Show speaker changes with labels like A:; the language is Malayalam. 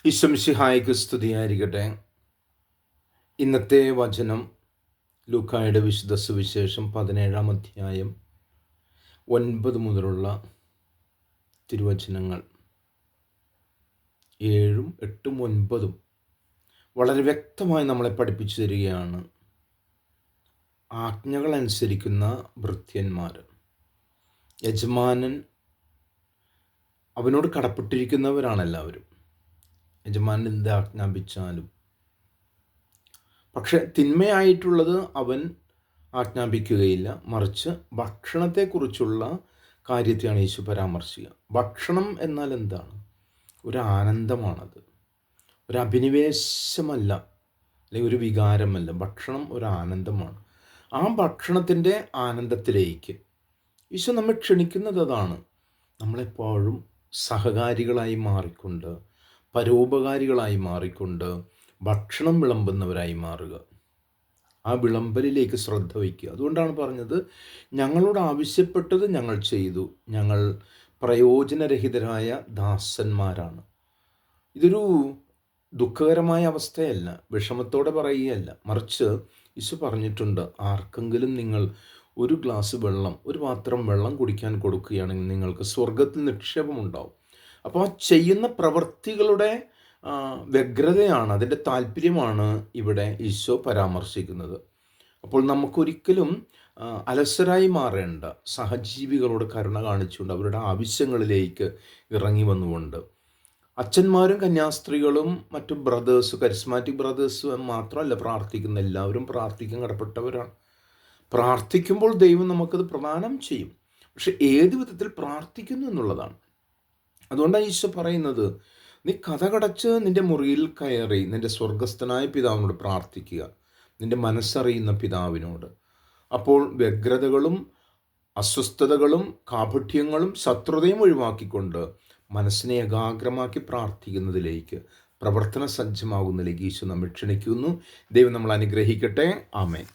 A: ഈശോ മിശിഹായ്ക്ക് സ്തുതിയായിരിക്കട്ടെ. ഇന്നത്തെ വചനം ലൂക്കായുടെ വിശുദ്ധ സുവിശേഷം 17-ാം അധ്യായം 9 മുതലുള്ള തിരുവചനങ്ങൾ 7, 8, 9 വളരെ വ്യക്തമായി നമ്മളെ പഠിപ്പിച്ചു തരികയാണ്. ആജ്ഞകൾ അനുസരിക്കുന്ന ഭൃത്യന്മാർ, യജമാനൻ അവനോട് കടപ്പെട്ടിരിക്കുന്നവരാണ് എല്ലാവരും. യജമാനൻ എന്ത് ആജ്ഞാപിച്ചാലും, പക്ഷെ തിന്മയായിട്ടുള്ളത് അവൻ ആജ്ഞാപിക്കുകയില്ല. മറിച്ച് ഭക്ഷണത്തെക്കുറിച്ചുള്ള കാര്യത്തെയാണ് യേശു പരാമർശിക്കുക. ഭക്ഷണം എന്നാൽ എന്താണ്? ഒരു ആനന്ദമാണത്, ഒരു അഭിനിവേശമല്ല, അല്ലെങ്കിൽ ഒരു വികാരമല്ല. ഭക്ഷണം ഒരു ആനന്ദമാണ്. ആ ഭക്ഷണത്തിൻ്റെ ആനന്ദത്തിലേക്ക് ഈശോ നമ്മെ ക്ഷണിക്കുന്നത് അതാണ്. നമ്മളെപ്പോഴും സഹകാരികളായി മാറിക്കൊണ്ട്, പരോപകാരികളായി മാറിക്കൊണ്ട് ഭക്ഷണം വിളമ്പുന്നവരായി മാറുക. ആ വിളമ്പലിലേക്ക് ശ്രദ്ധ വയ്ക്കുക. അതുകൊണ്ടാണ് പറഞ്ഞത്, ഞങ്ങളോട് ആവശ്യപ്പെട്ടത് ഞങ്ങൾ ചെയ്തു, ഞങ്ങൾ പ്രയോജനരഹിതരായ ദാസന്മാരാണ്. ഇതൊരു ദുഃഖകരമായ അവസ്ഥയല്ല, വിഷമത്തോടെ പറയുകയല്ല. മറിച്ച് ഈശോ പറഞ്ഞിട്ടുണ്ട്, ആർക്കെങ്കിലും നിങ്ങൾ ഒരു ഗ്ലാസ് വെള്ളം, ഒരു പാത്രം വെള്ളം കുടിക്കാൻ കൊടുക്കുകയാണെങ്കിൽ നിങ്ങൾക്ക് സ്വർഗത്തിൽ നിക്ഷേപമുണ്ടാവും. അപ്പോൾ ആ ചെയ്യുന്ന പ്രവൃത്തികളുടെ വ്യഗ്രതയാണ്, അതിൻ്റെ താല്പര്യമാണ് ഇവിടെ ഈശോ പരാമർശിക്കുന്നത്. അപ്പോൾ നമുക്കൊരിക്കലും അലസരായി മാറേണ്ട, സഹജീവികളോട് കരുണ കാണിച്ചുകൊണ്ട് അവരുടെ ആവശ്യങ്ങളിലേക്ക് ഇറങ്ങി വന്നുകൊണ്ട്, അച്ഛന്മാരും കന്യാസ്ത്രീകളും മറ്റു ബ്രദേഴ്സ്, കരിസ്മാറ്റിക് ബ്രദേഴ്സ് മാത്രമല്ല പ്രാർത്ഥിക്കുന്ന, എല്ലാവരും പ്രാർത്ഥിക്കാൻ കടപ്പെട്ടവരാണ്. പ്രാർത്ഥിക്കുമ്പോൾ ദൈവം നമുക്കത് പ്രദാനം ചെയ്യും. പക്ഷെ ഏത് വിധത്തിൽ പ്രാർത്ഥിക്കുന്നു എന്നുള്ളതാണ്. അതുകൊണ്ടാണ് ഈശോ പറയുന്നത്, നീ കതകടച്ച് നിൻ്റെ മുറിയിൽ കയറി നിൻ്റെ സ്വർഗസ്ഥനായ പിതാവിനോട് പ്രാർത്ഥിക്കുക, നിൻ്റെ മനസ്സറിയുന്ന പിതാവിനോട്. അപ്പോൾ വ്യഗ്രതകളും അസ്വസ്ഥതകളും കാപഠ്യങ്ങളും ശത്രുതയും ഒഴിവാക്കിക്കൊണ്ട് മനസ്സിനെ ഏകാഗ്രമാക്കി പ്രാർത്ഥിക്കുന്നതിലേക്ക്, പ്രവർത്തന സജ്ജമാകുന്നതിലേക്ക് ഈശോ നമ്മെ ക്ഷണിക്കുന്നു. ദൈവം നമ്മൾ അനുഗ്രഹിക്കട്ടെ. ആമേൻ.